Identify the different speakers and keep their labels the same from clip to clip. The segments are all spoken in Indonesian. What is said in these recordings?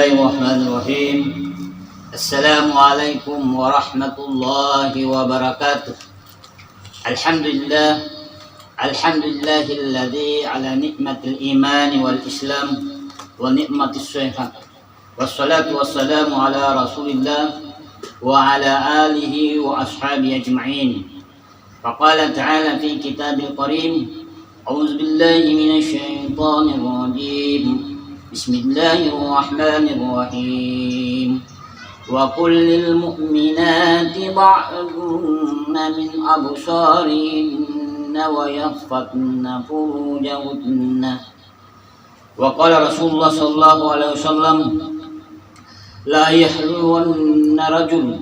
Speaker 1: Bismillahirrahmanirrahim. Assalamualaikum warahmatullahi wabarakatuh. Alhamdulillah, alhamdulillahilladzi ala nikmatil iman wal islam wa nikmatis shihah. Wassalatu wassalamu ala Rasulillah wa ala alihi wa ashabihi ajma'in. Faqala ta'ala fi kitabil karim, a'udzu billahi minasy syaithanir rajim. Bismillahirrahmanirrahim. Wa qul lil mu'minati ba'dunna min absarihinna wa yahfatna furujahunna. Wa qala Rasulullah sallallahu alaihi wasallam, la yahluwanna rajul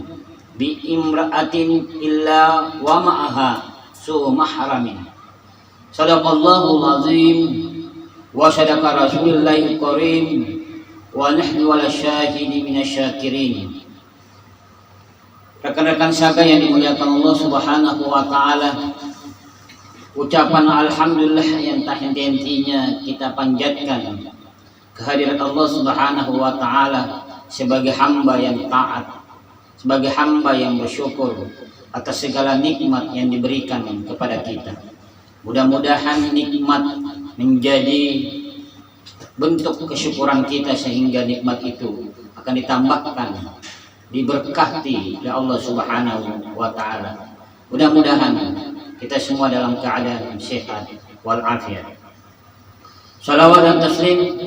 Speaker 1: bi imra'atin illa wa ma'aha su mahramin. Sadaqallahul azim wa sadaqa Rasulullahil karim wa nahnu wala syahidi minasyakirin. Rekan-rekan sekalian yang dimuliakan Allah Subhanahu wa taala, ucapan alhamdulillah yang tak henti-hentinya kita panjatkan kehadirat Allah Subhanahu wa taala sebagai hamba yang taat, sebagai hamba yang bersyukur atas segala nikmat yang diberikan kepada kita. Mudah-mudahan nikmat menjadi bentuk kesyukuran kita sehingga nikmat itu akan ditambahkan, diberkati oleh Allah Subhanahu wa taala. Mudah-mudahan kita semua dalam keadaan sehat wal afiat. Salawat dan taslim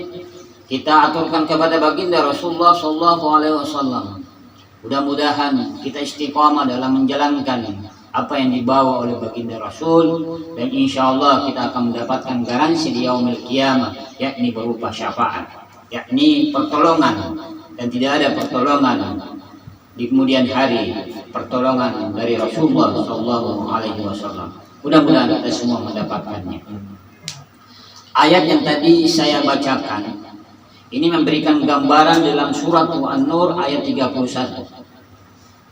Speaker 1: kita aturkan kepada baginda Rasulullah sallallahu alaihi wasallam. Mudah-mudahan kita istiqamah dalam menjalankan apa yang dibawa oleh baginda Rasul, dan insyaallah kita akan mendapatkan garansi di yaumil qiyamah, yakni berupa syafaat, yakni pertolongan, dan tidak ada pertolongan di kemudian hari pertolongan dari Rasulullah sallallahu alaihi wasallam. Mudah-mudahan kita semua mendapatkannya. Ayat yang tadi saya bacakan ini memberikan gambaran dalam surat An-Nur ayat 31.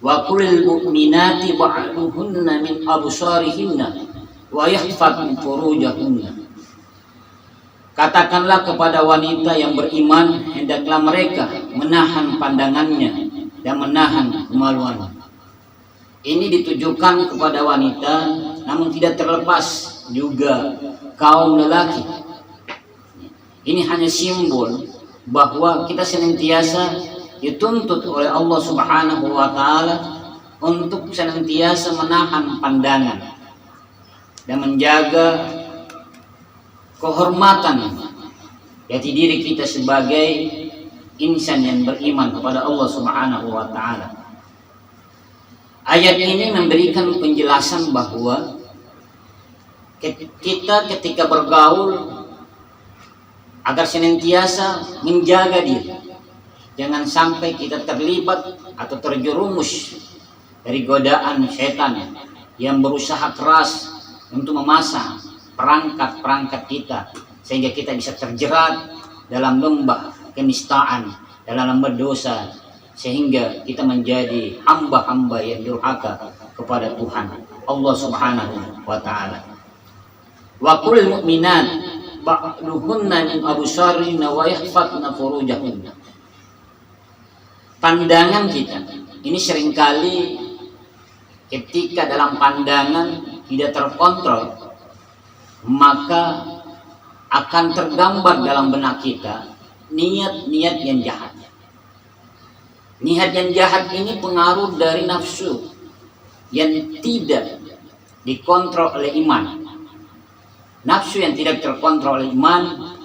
Speaker 1: Wa qulil mu'minati ba'duhunna min absarihinna wa yahfatna furujahunna. Katakanlah kepada wanita yang beriman, hendaklah mereka menahan pandangannya dan menahan kemaluannya. Ini ditujukan kepada wanita, namun tidak terlepas juga kaum lelaki. Ini hanya simbol bahwa kita senantiasa dituntut oleh Allah Subhanahu wa taala untuk senantiasa menahan pandangan dan menjaga kehormatan jati diri kita sebagai insan yang beriman kepada Allah Subhanahu wa taala. Ayat ini memberikan penjelasan bahwa kita ketika bergaul agar senantiasa menjaga diri, jangan sampai kita terlibat atau terjerumus dari godaan setan yang berusaha keras untuk memasang perangkat-perangkat kita sehingga kita bisa terjerat dalam lembah kenistaan, dalam lembah dosa, sehingga kita menjadi hamba-hamba yang durhaka kepada Tuhan Allah Subhanahu wa taala. Wa qul mu'minat ba'duhunna min absarihinna wa yahfatna furujahunna. Pandangan kita ini seringkali ketika dalam pandangan tidak terkontrol, maka akan tergambar dalam benak kita niat-niat yang jahat. Niat yang jahat ini pengaruh dari nafsu yang tidak dikontrol oleh iman. Nafsu yang tidak terkontrol oleh iman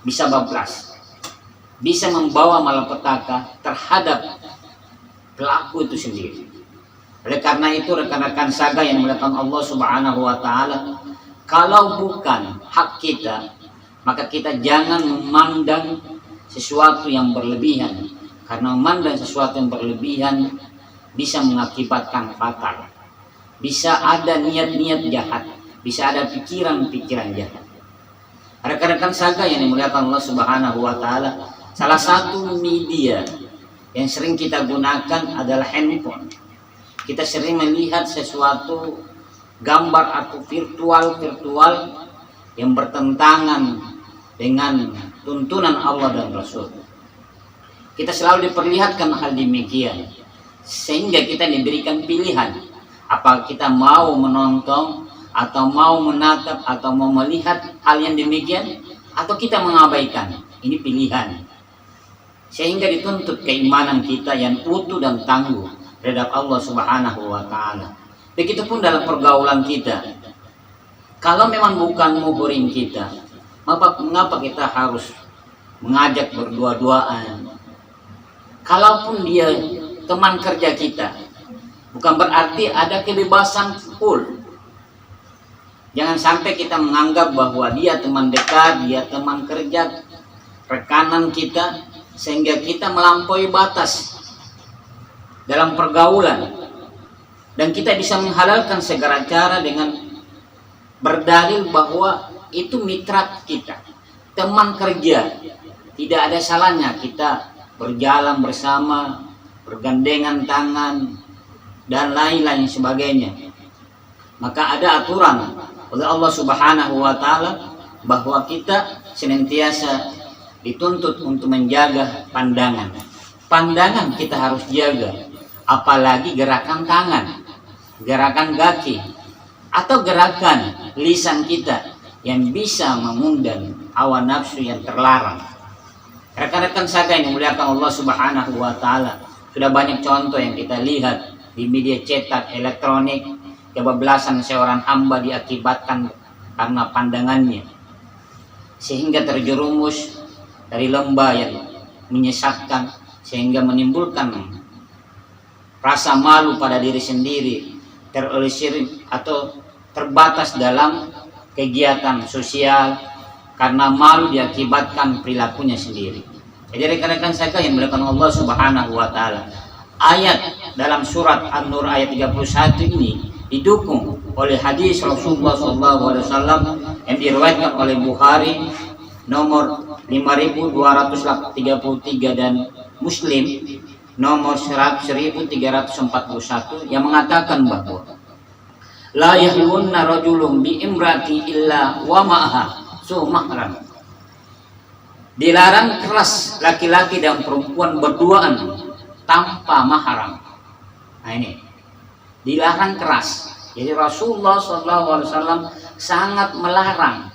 Speaker 1: bisa bablas, bisa membawa malapetaka terhadap pelaku itu sendiri. Oleh karena itu rekan-rekan saga yang dimuliakan Allah Subhanahu wa taala, kalau bukan hak kita, maka kita jangan memandang sesuatu yang berlebihan, karena memandang sesuatu yang berlebihan bisa mengakibatkan fatal. Bisa ada niat-niat jahat, bisa ada pikiran-pikiran jahat. Rekan-rekan saga yang dimuliakan Allah Subhanahu wa taala, salah satu media yang sering kita gunakan adalah handphone. Kita sering melihat sesuatu gambar atau virtual yang bertentangan dengan tuntunan Allah dan Rasul. Kita selalu diperlihatkan hal demikian, sehingga kita diberikan pilihan. Apa kita mau menonton, atau mau menatap, atau mau melihat hal yang demikian, atau kita mengabaikan. Ini pilihan. Sehingga dituntut keimanan kita yang utuh dan tangguh terhadap Allah Subhanahu wa Ta'ala. Begitupun dalam pergaulan kita. Kalau memang bukan muhrim kita, mengapa kita harus mengajak berdua-duaan? Kalaupun dia teman kerja kita, bukan berarti ada kebebasan full. Jangan sampai kita menganggap bahwa dia teman dekat, dia teman kerja, rekanan kita, sehingga kita melampaui batas dalam pergaulan. Dan kita bisa menghalalkan segala cara dengan berdalil bahwa itu mitra kita, teman kerja. Tidak ada salahnya kita berjalan bersama, bergandengan tangan, dan lain-lain sebagainya. Maka ada aturan oleh Allah Subhanahu wa Ta'ala bahwa kita senantiasa dituntut untuk menjaga pandangan. Pandangan kita harus jaga, apalagi gerakan tangan, gerakan kaki, atau gerakan lisan kita yang bisa mengundang hawa nafsu yang terlarang. Rekan-rekan saya yang dimuliakan Allah Subhanahu wa Ta'ala, sudah banyak contoh yang kita lihat di media cetak elektronik. Kebablasan seorang hamba diakibatkan karena pandangannya, sehingga terjerumus dari lembah yang menyesatkan, sehingga menimbulkan rasa malu pada diri sendiri, terelisir atau terbatas dalam kegiatan sosial karena malu diakibatkan perilakunya sendiri. Jadi rekan-rekan saya yang dimuliakan Allah Subhanahu wa Ta'ala, ayat dalam surat An-Nur ayat 31 ini didukung oleh hadis Rasulullah SAW yang diriwayatkan oleh Bukhari nomor 5233 dan Muslim nomor 1341 yang mengatakan bahwa la yahlunna rajulun bi imrati illa wa ma'aha mahram. Dilarang keras laki-laki dan perempuan berduaan tanpa mahram. Nah ini dilarang keras. Jadi Rasulullah SAW sangat melarang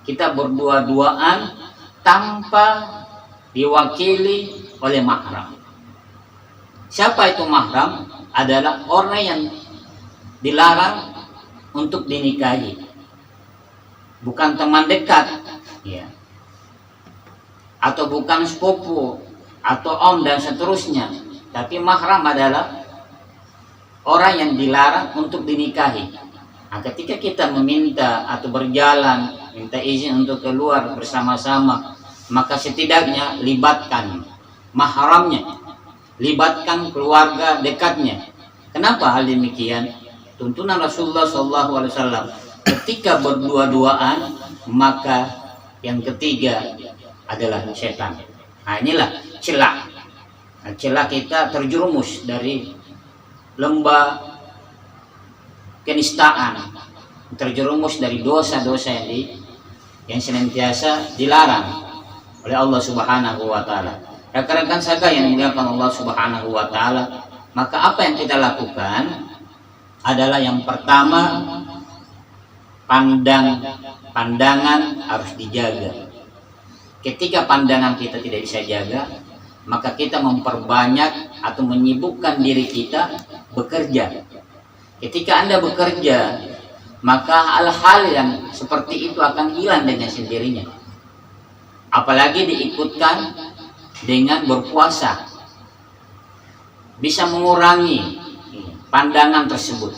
Speaker 1: kita berdua-duaan tanpa diwakili oleh mahram. Siapa itu mahram? Adalah orang yang dilarang untuk dinikahi, bukan teman dekat, ya, atau bukan sepupu atau om dan seterusnya. Tapi mahram adalah orang yang dilarang untuk dinikahi. Nah, ketika kita meminta atau berjalan, minta izin untuk keluar bersama-sama, maka setidaknya libatkan mahramnya, libatkan keluarga dekatnya. Kenapa hal demikian? Tuntunan Rasulullah SAW, ketika berdua-duaan, maka yang ketiga adalah setan. Nah inilah celah. Nah, celah kita terjerumus dari lembah kenistaan, terjerumus dari dosa-dosa yang senantiasa dilarang oleh Allah Subhanahu wa Ta'ala. Rekan-rekan saya yang dimuliakan Allah Subhanahu wa Ta'ala, maka apa yang kita lakukan adalah yang pertama, pandangan harus dijaga. Ketika pandangan kita tidak bisa jaga, maka kita memperbanyak atau menyibukkan diri kita bekerja. Ketika Anda bekerja, maka hal-hal yang seperti itu akan hilang dengan sendirinya. Apalagi diikutkan dengan berpuasa, bisa mengurangi pandangan tersebut.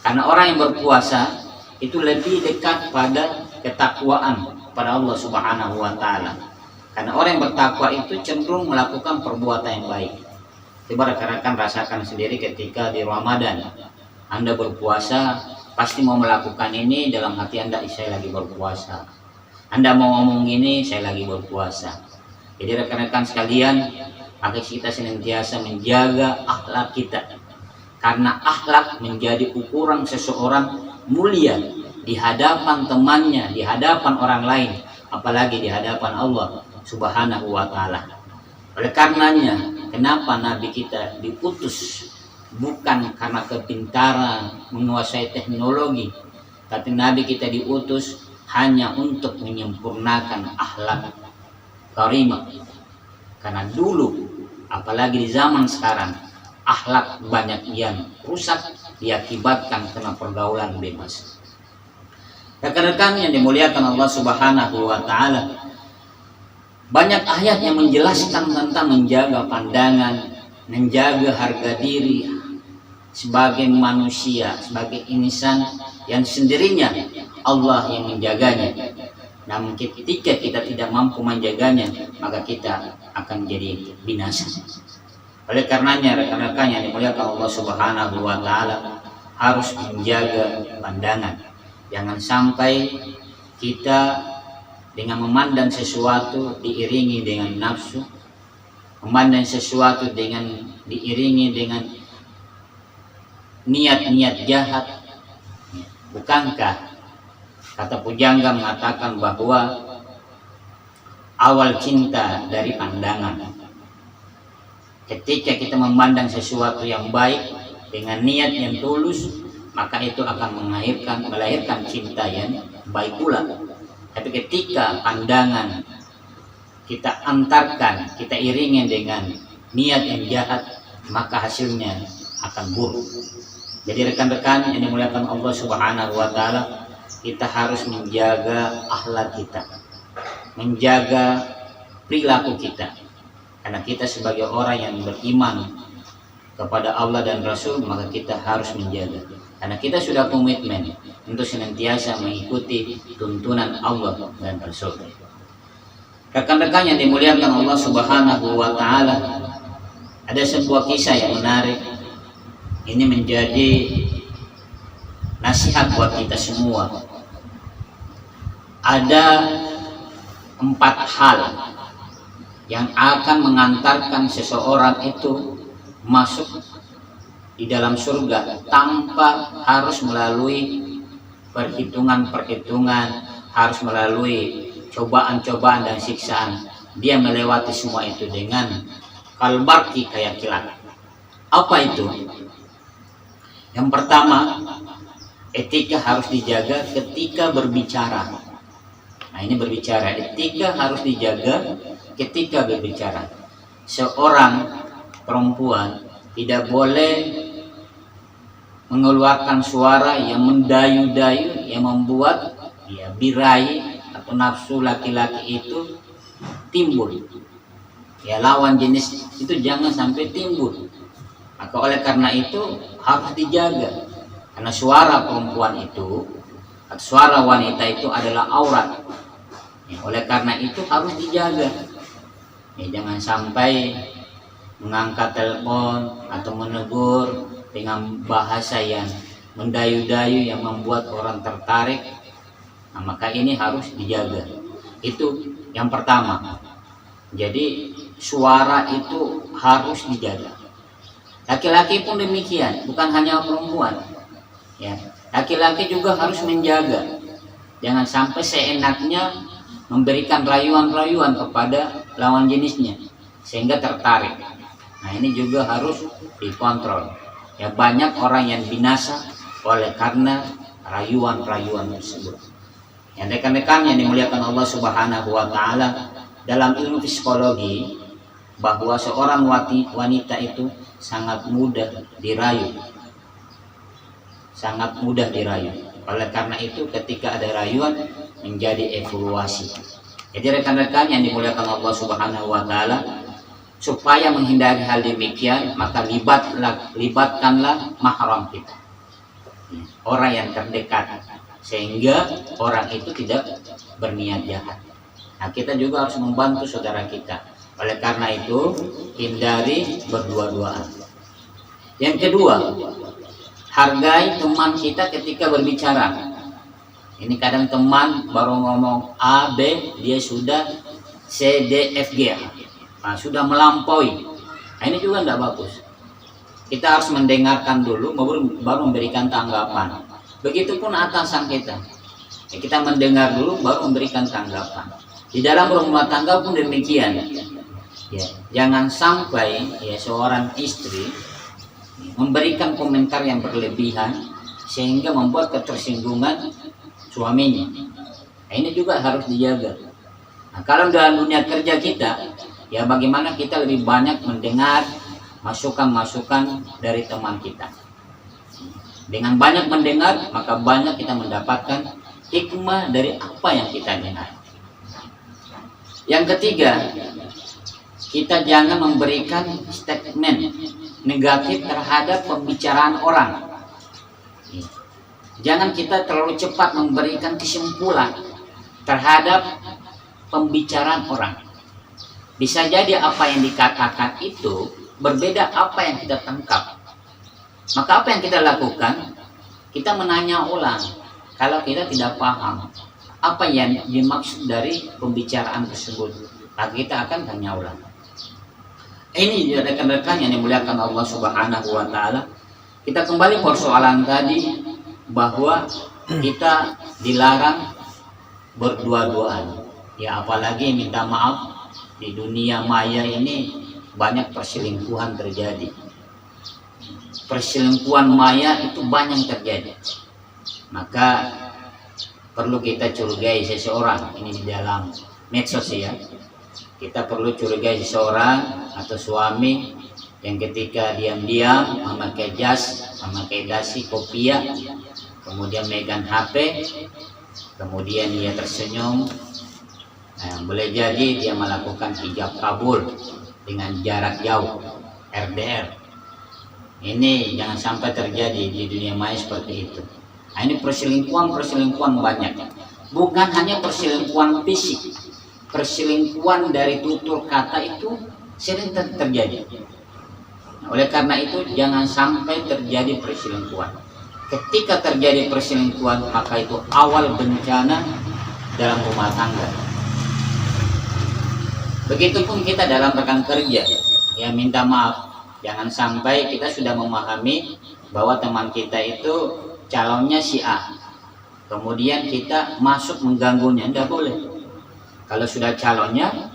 Speaker 1: Karena orang yang berpuasa itu lebih dekat pada ketakwaan pada Allah Subhanahu wa Ta'ala. Karena orang yang bertakwa itu cenderung melakukan perbuatan yang baik. Coba rekan-rekan rasakan sendiri ketika di Ramadan Anda berpuasa, pasti mau melakukan ini dalam hati Anda, saya lagi berpuasa. Anda mau ngomong ini, saya lagi berpuasa. Jadi rekan-rekan sekalian, maka kita senantiasa menjaga akhlak kita. Karena akhlak menjadi ukuran seseorang mulia di hadapan temannya, di hadapan orang lain, apalagi di hadapan Allah Subhanahu wa Ta'ala. Oleh karenanya, kenapa Nabi kita diutus bukan karena kepintaran, menguasai teknologi, tapi Nabi kita diutus hanya untuk menyempurnakan akhlak karimah. Karena dulu, apalagi di zaman sekarang, akhlak banyak yang rusak diakibatkan karena pergaulan bebas. Rekan-rekan yang dimuliakan Allah Subhanahu wa taala, banyak ayat yang menjelaskan tentang menjaga pandangan, menjaga harga diri sebagai manusia, sebagai insan yang sendirinya Allah yang menjaganya. Namun ketika kita tidak mampu menjaganya, maka kita akan jadi binasa. Oleh karenanya, rekan-rekan yang dimuliakan Allah Subhanahu wa taala, harus menjaga pandangan. Jangan sampai kita dengan memandang sesuatu diiringi dengan nafsu, memandang sesuatu diiringi dengan niat-niat jahat. Bukankah kata pujangga mengatakan bahwa awal cinta dari pandangan. Ketika kita memandang sesuatu yang baik dengan niat yang tulus, maka itu akan melahirkan cinta yang baik pula. Tapi ketika pandangan kita antarkan, kita iringi dengan niat yang jahat, maka hasilnya akan buruk. Jadi rekan-rekan yang dimuliakan Allah Subhanahu wa taala, kita harus menjaga akhlak kita, menjaga perilaku kita. Karena kita sebagai orang yang beriman kepada Allah dan Rasul, maka kita harus menjaga. Karena kita sudah komitmen untuk senantiasa mengikuti tuntunan Allah dan Rasul. Rekan-rekan yang dimuliakan Allah Subhanahu wa taala, ada sebuah kisah yang menarik. Ini menjadi nasihat buat kita semua. Ada 4 hal yang akan mengantarkan seseorang itu masuk di dalam surga tanpa harus melalui perhitungan-perhitungan, harus melalui cobaan-cobaan dan siksaan. Dia melewati semua itu dengan kalbarki kayak kilat. Apa itu? Yang pertama, etika harus dijaga ketika berbicara. Nah, ini berbicara, etika harus dijaga ketika berbicara. Seorang perempuan tidak boleh mengeluarkan suara yang mendayu-dayu, yang membuat birahi atau nafsu laki-laki itu timbul. Lawan jenis itu jangan sampai timbul. Maka oleh karena itu harus dijaga. Karena suara perempuan itu, suara wanita itu adalah aurat. Oleh karena itu harus dijaga. Jangan sampai mengangkat telepon atau menegur dengan bahasa yang mendayu-dayu yang membuat orang tertarik. Nah, maka ini harus dijaga. Itu yang pertama. Jadi suara itu harus dijaga. Laki-laki pun demikian, bukan hanya perempuan. Laki-laki juga harus menjaga. Jangan sampai seenaknya memberikan rayuan-rayuan kepada lawan jenisnya sehingga tertarik. Nah, ini juga harus dikontrol. Banyak orang yang binasa oleh karena rayuan-rayuan tersebut. Rekan-rekan yang dimuliakan Allah Subhanahu wa taala, dalam ilmu psikologi bahwa seorang wanita itu sangat mudah dirayu. Sangat mudah dirayu. Oleh karena itu ketika ada rayuan menjadi evaluasi. Jadi rekan-rekan yang dimuliakan Allah Subhanahu wa taala, supaya menghindari hal demikian, maka libatkanlah mahram kita, orang yang terdekat, sehingga orang itu tidak berniat jahat. Nah, kita juga harus membantu saudara kita. Oleh karena itu hindari berdua-duaan. Yang kedua, hargai teman kita ketika berbicara. Ini kadang teman baru ngomong A, B, dia sudah C, D, F, G. Nah, sudah melampaui. Nah, ini juga tidak bagus. Kita harus mendengarkan dulu, baru memberikan tanggapan. Begitupun atasan kita. Kita mendengar dulu, baru memberikan tanggapan. Di dalam rumah tangga pun demikian. Ya, jangan sampai ya seorang istri memberikan komentar yang berlebihan sehingga membuat ketersinggungan suaminya. Nah, ini juga harus dijaga. Nah, kalau dalam dunia kerja kita, ya bagaimana kita lebih banyak mendengar masukan-masukan dari teman kita. Dengan banyak mendengar, maka banyak kita mendapatkan hikmah dari apa yang kita dengar. Yang ketiga, kita jangan memberikan statement negatif terhadap pembicaraan orang. Jangan kita terlalu cepat memberikan kesimpulan terhadap pembicaraan orang. Bisa jadi apa yang dikatakan itu berbeda apa yang kita tangkap. Maka apa yang kita lakukan? Kita menanya ulang. Kalau kita tidak paham apa yang dimaksud dari pembicaraan tersebut, maka kita akan tanya ulang. Ini rekan-rekan yang dimuliakan Allah Subhanahu wa taala. Kita kembali persoalan tadi bahwa kita dilarang berdua-duaan. Ya apalagi minta maaf, di dunia maya ini banyak perselingkuhan terjadi. Perselingkuhan maya itu banyak terjadi. Maka perlu kita curigai seseorang ini di dalam medsos ya. Kita perlu curigai seseorang atau suami yang ketika diam-diam memakai jas, memakai dasi, kopiah, kemudian megang HP, kemudian dia tersenyum. Nah, boleh jadi dia melakukan hijab kabul dengan jarak jauh, RDR. Ini jangan sampai terjadi di dunia maya seperti itu. Nah, ini perselingkuhan banyak. Bukan hanya perselingkuhan fisik, perselingkuhan dari tutur kata itu sering terjadi. Nah, oleh karena itu jangan sampai terjadi perselingkuhan. Ketika terjadi perselingkuhan, maka itu awal bencana dalam rumah tangga. Begitupun kita dalam rekan kerja, ya minta maaf. Jangan sampai kita sudah memahami bahwa teman kita itu calonnya si A. Kemudian kita masuk mengganggunya, tidak boleh. Kalau sudah calonnya,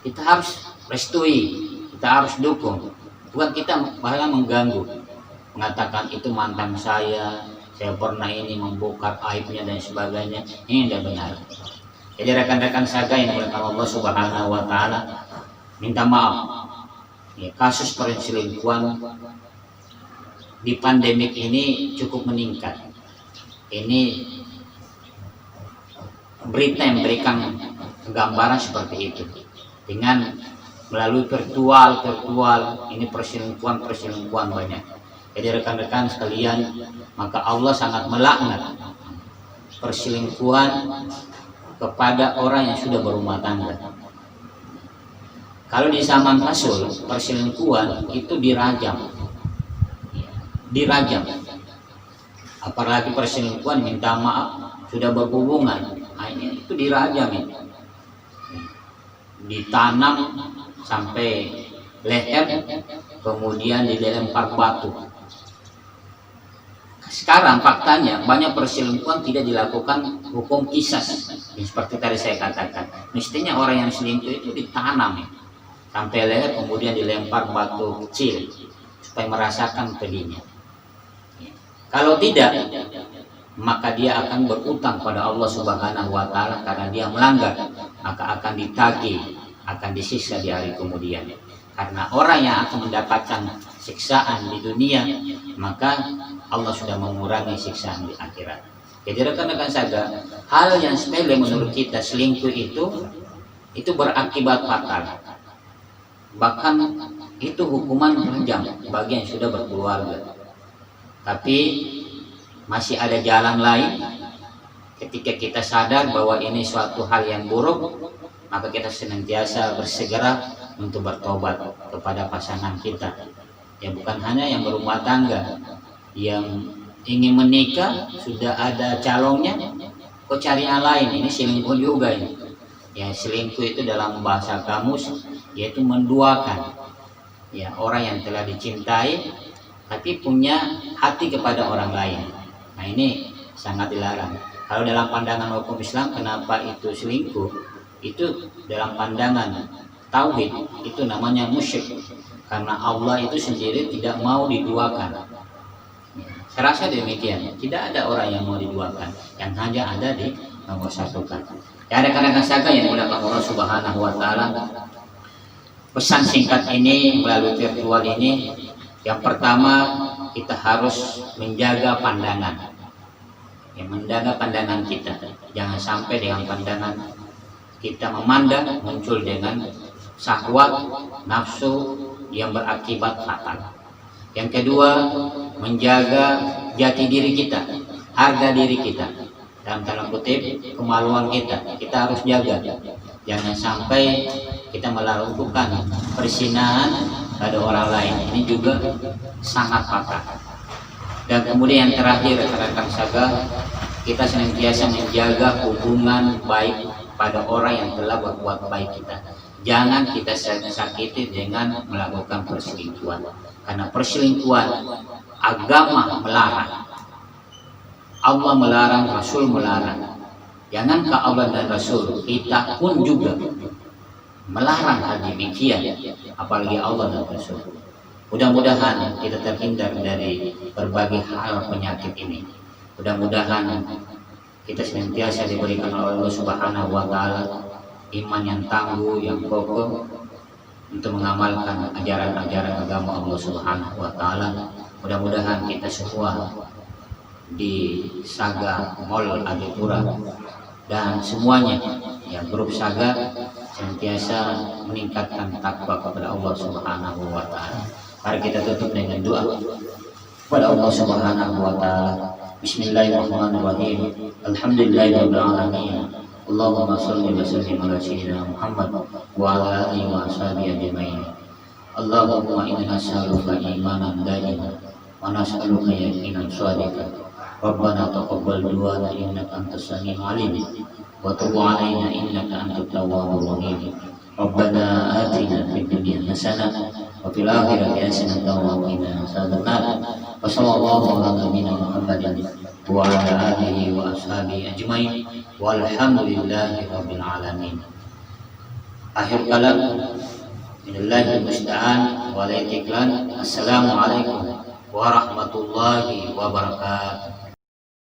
Speaker 1: kita harus restui, kita harus dukung. Bukan kita malah mengganggu. Mengatakan itu mantan saya pernah ini membongkar aibnya dan sebagainya. Ini tidak benar. Jadi rekan-rekan saya yang dimuliakan Allah Subhanahu wa taala, minta maaf. Ya, kasus perselingkuhan di pandemik ini cukup meningkat. Ini berita yang memberikan gambaran seperti itu. Dengan melalui virtual ini perselingkuhan banyak. Jadi rekan-rekan sekalian, maka Allah sangat melaknat perselingkuhan kepada orang yang sudah berumah tangga. Kalau di zaman Rasul, perselingkuhan itu dirajam. Apalagi perselingkuhan minta maaf sudah berhubungan, itu dirajam itu. Ditanam sampai leher, kemudian dilempar batu. Sekarang faktanya banyak perselingkuhan tidak dilakukan hukum qisas. Seperti tadi saya katakan, mestinya orang yang selingkuh itu ditanam ya, sampai leher, kemudian dilempar batu kecil supaya merasakan pedihnya. Kalau tidak, maka dia akan berutang pada Allah Subhanahu wa taala karena dia melanggar, maka akan ditagih, akan disiksa di hari kemudian. Karena orang yang akan mendapatkan siksaan di dunia, maka Allah sudah mengurangi siksaan di akhirat. Jadi rekan-rekan saja, hal yang sepele menurut kita, selingkuh itu berakibat fatal. Bahkan itu hukuman rajam bagi yang sudah berkeluarga. Tapi masih ada jalan lain. Ketika kita sadar bahwa ini suatu hal yang buruk, maka kita senantiasa bersegera untuk bertobat kepada pasangan kita. Ya bukan hanya yang berumah tangga, yang ingin menikah sudah ada calonnya, kok cari yang lain, ini selingkuh juga ini. Ya selingkuh itu dalam bahasa kamus yaitu menduakan. Ya orang yang telah dicintai tapi punya hati kepada orang lain. Nah ini sangat dilarang. Kalau dalam pandangan hukum Islam, kenapa itu selingkuh? Itu dalam pandangan tauhid itu namanya musyrik, karena Allah itu sendiri tidak mau diduakan. Saya rasa demikian, tidak ada orang yang mau diduakan, yang hanya ada di nomor satukan. Ya, rekan-rekan sekalian yang dimuliakan Allah Subhanahu wa taala, pesan singkat ini melalui virtual ini, yang pertama kita harus menjaga pandangan. Ya, menjaga pandangan kita. Jangan sampai dengan pandangan kita memandang muncul dengan syahwat, nafsu yang berakibat fatal. Yang kedua, menjaga jati diri kita, harga diri kita, dalam tanda kutip kemaluan kita harus jaga. Jangan sampai kita melakukan persinahan pada orang lain, ini juga sangat fatal. Dan kemudian yang terakhir, rekan-rekan saga, kita senantiasa menjaga hubungan baik pada orang yang telah berbuat baik kita. Jangan kita sakiti dengan melakukan perselingkuhan, karena perselingkuhan agama melarang, Allah melarang, Rasul melarang. Jangankah Allah dan Rasul, kita pun juga melarang hal demikian, apalagi Allah dan Rasul. Mudah-mudahan kita terhindar dari berbagai hal penyakit ini. Mudah-mudahan kita senantiasa diberikan oleh Allah Subhanahu wa taala iman yang tangguh, yang kokoh untuk mengamalkan ajaran-ajaran agama Allah Subhanahu wa taala. Mudah-mudahan kita semua di Saga Mall Adipura dan semuanya yang grup Saga senantiasa meningkatkan takwa kepada Allah Subhanahu wa taala. Mari kita tutup dengan doa kepada Allah Subhanahu wa taala. Bismillahirrahmanirrahim. Alhamdulillahirabbil alamin. Allahumma shalli wa sallim ala sayyidina Muhammad wa ala alihi wa ashabihi ajmain. Allahumma inna nas'aluka imanan da'iman wa nas'aluka yaqinan shadiqan. Rabbana taqabbal du'ana innaka antas samiul alim wa tub 'alaina innaka antat tawwabur rahim. Rabbana atina fid dunya hasanah wa fil akhirati hasanah wa qina adzabannar. Wa sallallahu ala nabiyyina Muhammadin wa ala alihi wa ashabihi ajmain. Walhamdulillahi rabbil alamin. Akhir kalam, minallahil musta'an wa la itiklan. Assalamualaikum warahmatullahi wabarakatuh.